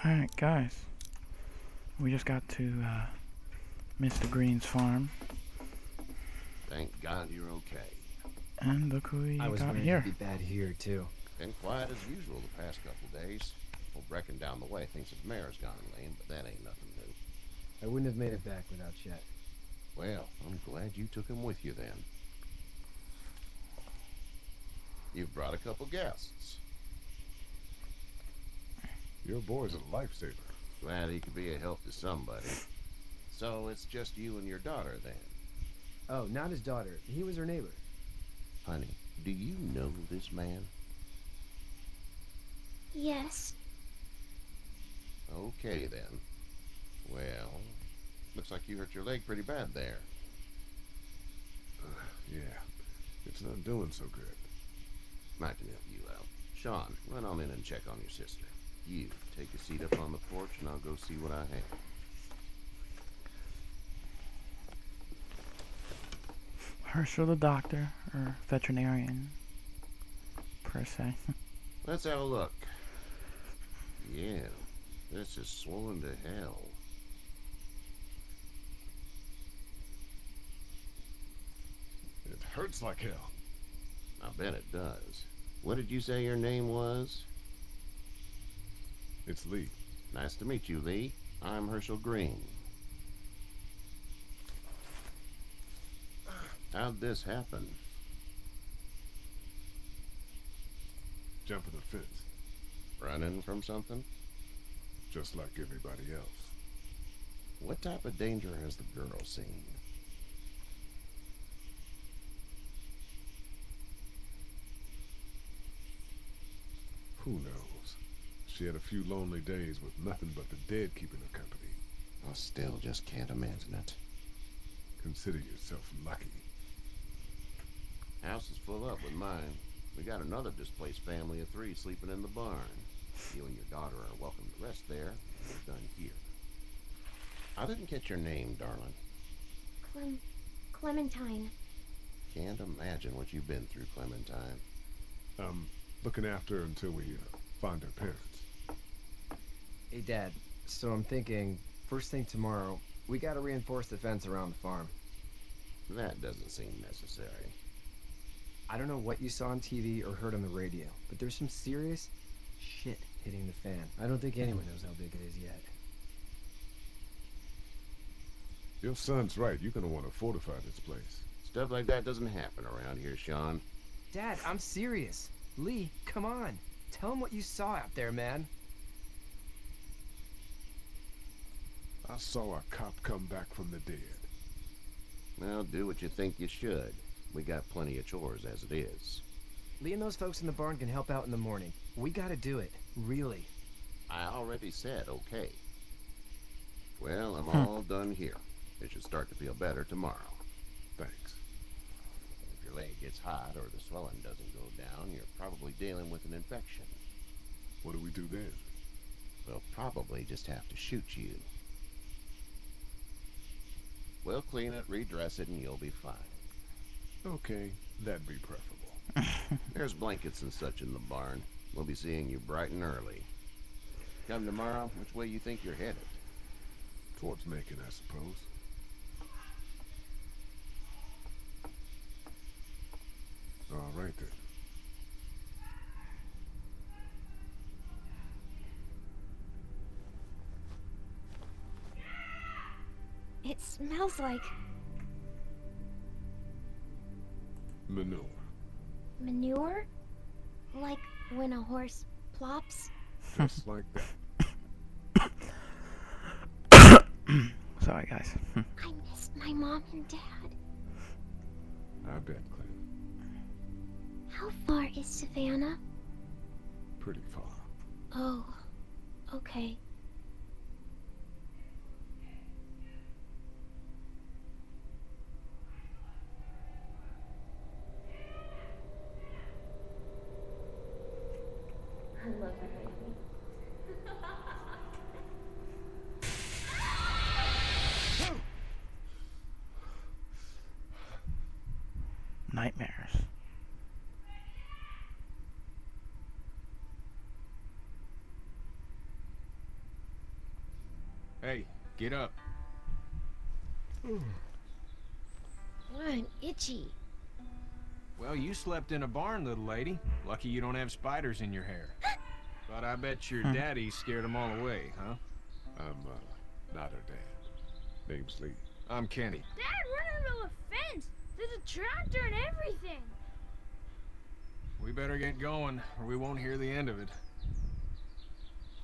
Alright, guys. We just got to Mr. Green's farm. Thank God you're okay. And look who we I was got worried here. it'd be bad here, too. Been quiet as usual the past couple days. Old Brecken down the way thinks his mare's gone lame, but that ain't nothing new. I wouldn't have made it back without Chet. Well, I'm glad you took him with you then. You've brought a couple guests. Your boy's a lifesaver. Glad he could be a help to somebody. So it's just you and your daughter then? Oh, not his daughter. He was her neighbor. Honey, do you know this man? Yes. Okay then. Well, looks like you hurt your leg pretty bad there. Yeah, it's not doing so good. I can help you out. Sean, run on in and check on your sister. You, take a seat up on the porch and I'll go see what I have. Herschel the doctor, or veterinarian, per se. Let's have a look. Yeah, this is swollen to hell. It hurts like hell. I bet it does. What did you say your name was? It's Lee. Nice to meet you, Lee. I'm Herschel Green. How'd this happen? Jumping the fence, Running from something? just like everybody else. What type of danger has the girl seen? Who knows? She had a few lonely days with nothing but the dead keeping her company. I still just can't imagine it. Consider yourself lucky. House is full up with mine. We got another displaced family of 3 sleeping in the barn. You and your daughter are welcome to rest there. We're done here. I didn't catch your name, darling. Clementine. Can't imagine what you've been through, Clementine. Looking after her until we find her parents. Hey, Dad. So I'm thinking, first thing tomorrow, we gotta reinforce the fence around the farm. That doesn't seem necessary. I don't know what you saw on TV or heard on the radio, but there's some serious shit hitting the fan. I don't think anyone knows how big it is yet. Your son's right. You're gonna want to fortify this place. Stuff like that doesn't happen around here, Sean. Dad, I'm serious. Lee, come on. Tell him what you saw out there, man. I saw a cop come back from the dead. Well, do what you think you should. We got plenty of chores as it is. Lee and those folks in the barn can help out in the morning. We gotta do it. Really. I already said okay. Well, I'm all done here. It should start to feel better tomorrow. Thanks. If your leg gets hot or the swelling doesn't go down, you're probably dealing with an infection. What do we do then? We'll probably just have to shoot you. We'll clean it, redress it, and you'll be fine. Okay, that'd be preferable. There's blankets and such in the barn. We'll be seeing you bright and early. Come tomorrow, which way you think you're headed? Towards Macon, I suppose. All right then. It smells like Manure. manure? Like when a horse plops? Just like that. Sorry, guys. I miss my mom and dad. I bet, Clem. How far is Savannah? Pretty far. Oh, okay. I love you, baby. Nightmares. Hey, get up. I'm itchy. Well, you slept in a barn, little lady. Lucky you don't have spiders in your hair. But I bet your daddy scared them all away, huh? I'm, not her dad. Name's Lee. I'm Kenny. Dad, run into a fence! There's a tractor and everything! We better get going, or we won't hear the end of it.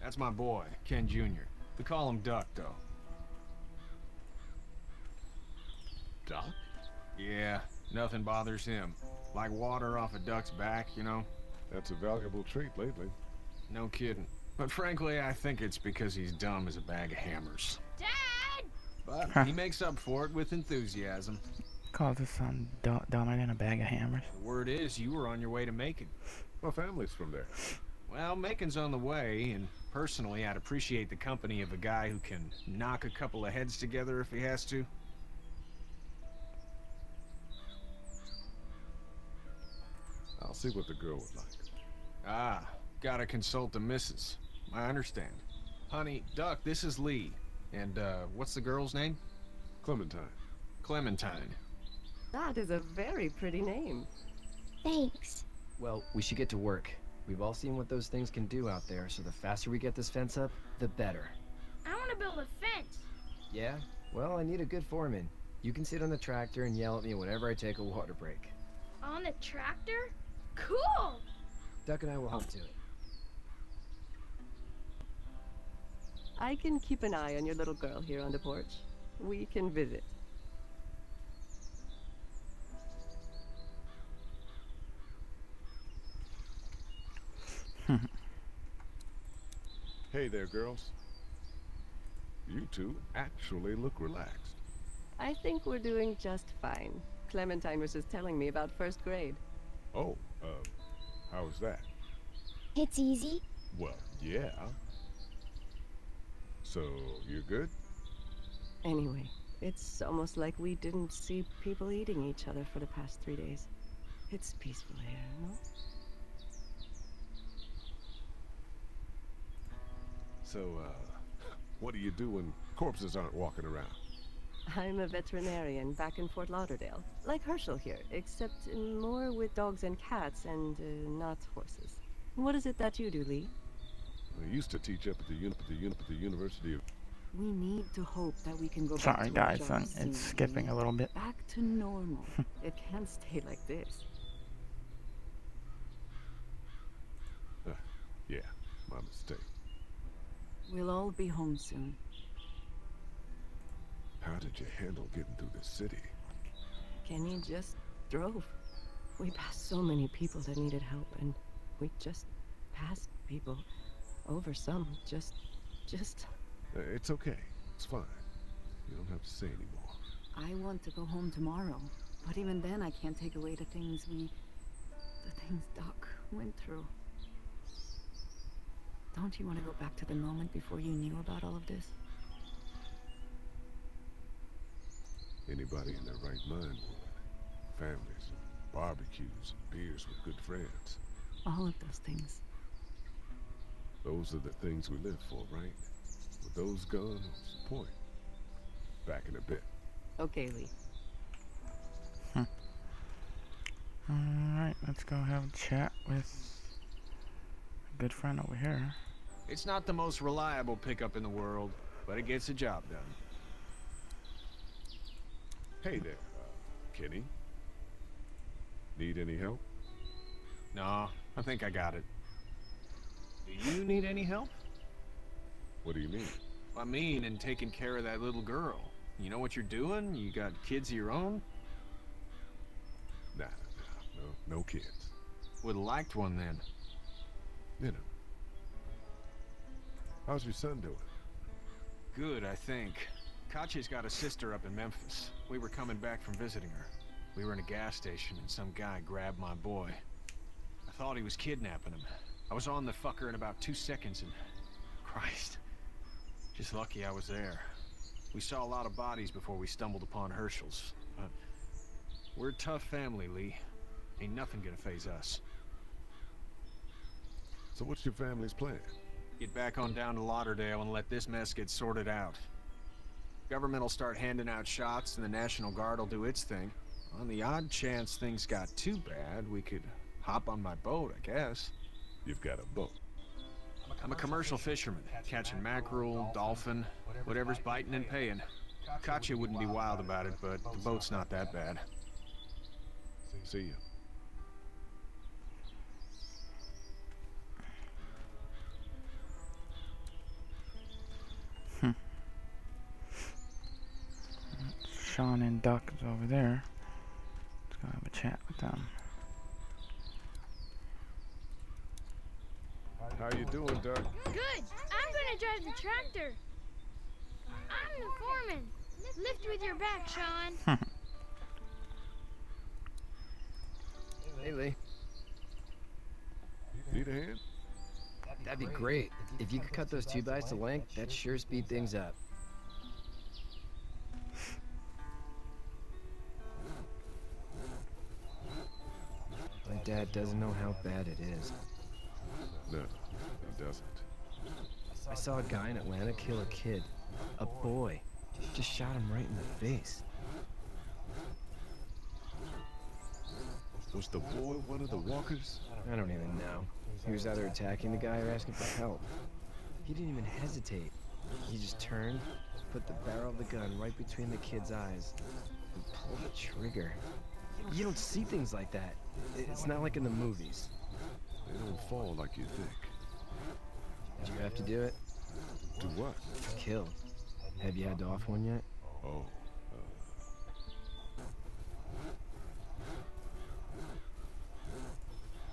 That's my boy, Ken Jr. We call him Duck, though. Doc? Yeah, nothing bothers him. Like water off a duck's back, you know? That's a valuable trait lately. No kidding. But frankly, I think it's because he's dumb as a bag of hammers. Dad! But he makes up for it with enthusiasm. Calls his son dumber than a bag of hammers. The word is you were on your way to Macon. My family's from there. Well, Macon's on the way, and personally, I'd appreciate the company of a guy who can knock a couple of heads together if he has to. I'll see what the girl would like. Ah, gotta consult the missus. I understand. Honey, Duck, this is Lee. And, what's the girl's name? Clementine. Clementine. That is a very pretty name. Thanks. Well, we should get to work. We've all seen what those things can do out there, so the faster we get this fence up, the better. I want to build a fence. Yeah? Well, I need a good foreman. You can sit on the tractor and yell at me whenever I take a water break. On the tractor? Cool! Duck and I will help to it. I can keep an eye on your little girl here on the porch. We can visit. Hey there, girls. You two actually look relaxed. I think we're doing just fine. Clementine was just telling me about first grade. Oh, how was that? It's easy. Well, yeah. So, you're good? Anyway, it's almost like we didn't see people eating each other for the past 3 days. It's peaceful here, no? So, what do you do when corpses aren't walking around? I'm a veterinarian back in Fort Lauderdale, like Herschel here, except more with dogs and cats and not horses. What is it that you do, Lee? I used to teach up at the University of... We need to hope that we can go back Sorry to our guys, jobs soon, it's skipping a little bit. back to normal. It can't stay like this. Yeah, my mistake. We'll all be home soon. How did you handle getting through the city? Kenny just drove. We passed so many people that needed help, and we just passed people over some. Just... It's okay. It's fine. You don't have to say anymore. I want to go home tomorrow, but even then I can't take away the things Doc went through. Don't you want to go back to the moment before you knew about all of this? Anybody in their right mind would. Families, and barbecues, and beers with good friends. All of those things. Those are the things we live for, right? With those gone, what's the point? Back in a bit. Okay, Lee. Alright, let's go have a chat with a good friend over here. It's not the most reliable pickup in the world, but it gets the job done. Hey there, Kenny. Need any help? No, I think I got it. Do you need any help? What do you mean? I mean, in taking care of that little girl. You know what you're doing? You got kids of your own? Nah, no kids. Would've liked one then. You know. How's your son doing? Good, I think. Katya's got a sister up in Memphis. We were coming back from visiting her. We were in a gas station and some guy grabbed my boy. I thought he was kidnapping him. I was on the fucker in about 2 seconds and... Christ. Just lucky I was there. We saw a lot of bodies before we stumbled upon Herschel's. But we're a tough family, Lee. Ain't nothing gonna faze us. So what's your family's plan? Get back on down to Lauderdale and let this mess get sorted out. Government will start handing out shots and the National Guard will do its thing. On the odd chance things got too bad, we could hop on my boat, I guess. You've got a boat. I'm a commercial fisherman, catching mackerel, dolphin, whatever's biting and paying. Katya wouldn't be wild about it, but the boat's not that bad. See you. Sean and Duck is over there. Let's go have a chat with them. How you doing, Doug? Good. I'm gonna drive the tractor. I'm the foreman. Lift with your back, Sean. Hey, Lee. Need a hand? That'd be great. If you could cut those 2x to length, that'd sure speed things up. My dad doesn't know how bad it is. No, he doesn't. I saw a guy in Atlanta kill a kid. A boy. Just shot him right in the face. Was the boy one of the walkers? I don't even know. He was either attacking the guy or asking for help. He didn't even hesitate. He just turned, put the barrel of the gun right between the kid's eyes, and pulled the trigger. You don't see things like that. It's not like in the movies. They don't fall like you think. Did you have to do it? Do what? Kill. Have you had to off one yet? Oh,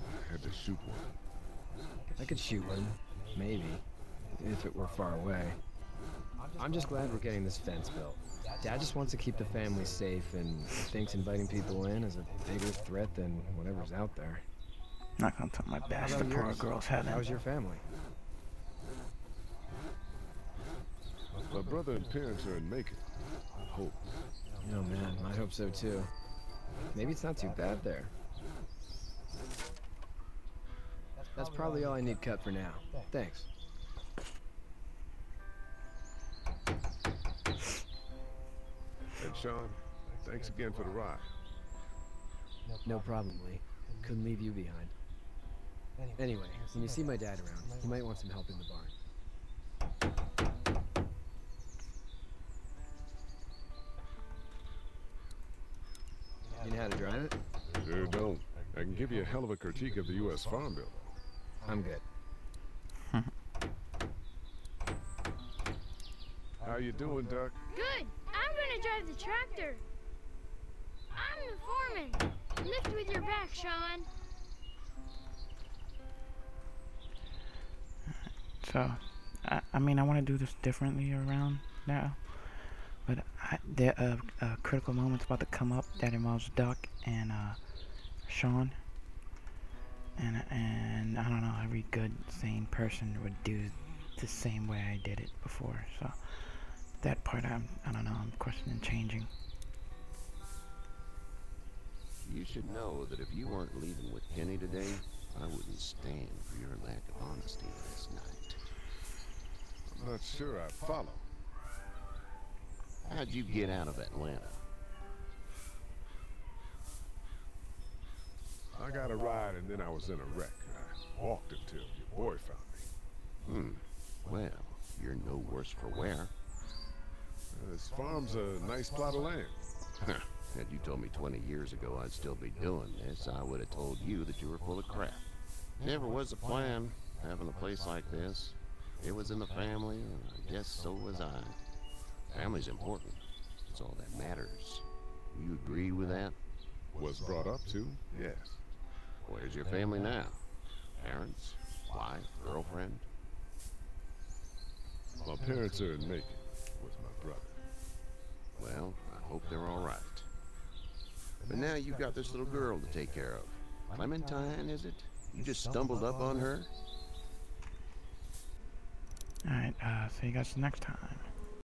I had to shoot one. I could shoot one. Maybe. If it were far away. I'm just glad we're getting this fence built. Dad just wants to keep the family safe and thinks inviting people in is a bigger threat than whatever's out there. Not gonna tell my bash the poor girl's head in. How's your family? My brother and parents are in Macon. I hope. Oh man, I hope so too. Maybe it's not too bad there. That's probably all I need cut for now. Thanks. And Sean, thanks again for the ride. No problem, Lee. Couldn't leave you behind. Anyway, when you see my dad around, he might want some help in the barn. You know how to drive it? Sure don't. I can give you a hell of a critique of the U.S. Farm Bill. I'm good. How you doing, Duck? Good. I'm gonna drive the tractor. I'm the foreman. Lift with your back, Sean. So, I mean, I want to do this differently around now, but there are critical moments about to come up that involves Duck and Sean, and I don't know, every good, sane person would do the same way I did it before, so that part I don't know, I'm questioning changing. You should know that if you weren't leaving with Kenny today, I wouldn't stand for your lack of honesty last night. I'm not sure I follow. How'd you get out of Atlanta? I got a ride and then I was in a wreck. I walked until your boy found me. Well, you're no worse for wear. This farm's a nice plot of land. Had you told me 20 years ago I'd still be doing this, I would have told you that you were full of crap. Never was a plan, having a place like this. It was in the family, and I guess so was I. Family's important. It's all that matters. You agree with that? Was brought up to, yes. Where's your family now? Parents? Wife? Girlfriend? My parents are in Macon with my brother. Well, I hope they're all right. But now you've got this little girl to take care of. Clementine, is it? You just stumbled up on her? Alright, see you guys next time.